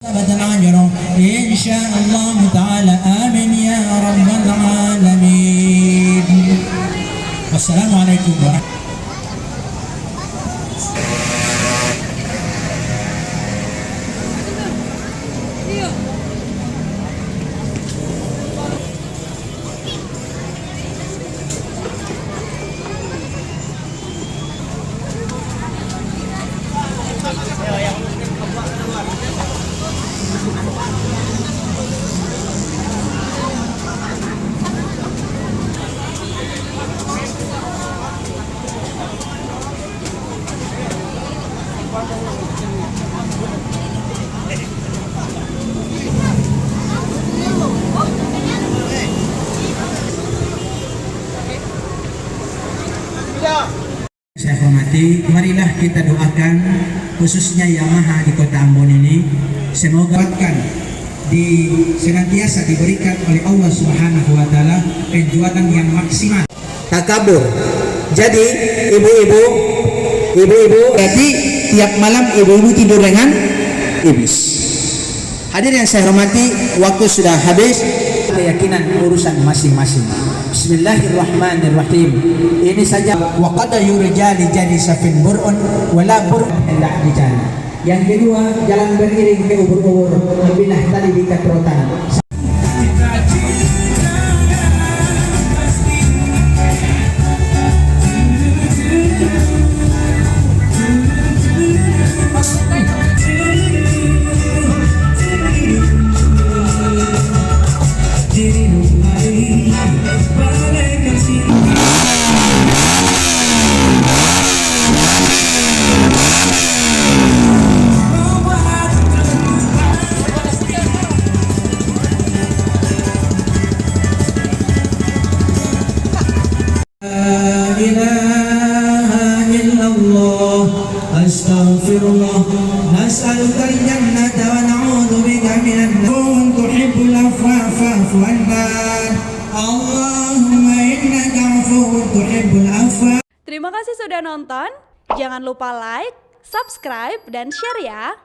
إن شاء الله تعالى آمين يا رب العالمين. والسلام عليكم ورحمة الله. Saya hormati, marilah kita doakan khususnya Yamaha di Kota Ambon ini, semoga senantiasa diberikan oleh Allah Subhanahu wa taala penjualan yang maksimal. Takabur. Jadi ibu-ibu jadi tiap malam ibu-ibu tidur dengan iblis. Hadirin yang saya hormati, waktu sudah habis. Keyakinan urusan masing-masing. Bismillahirrahmanirrahim. Ini saja wa qad yurjali jadi safin burun wala burun illa rijal. Yang kedua, jalan beriring ke ubur-ubur, lebihlah tali di katrotan. Astaghfirullah, nas'aluka al-jannata wa na'udzu bika minan nar. Tuhibbul afwa fa'fu 'anna. Allahumma innaka 'afuwwun tuhibbul afwa. Terima kasih sudah nonton. Jangan lupa like, subscribe, dan share ya.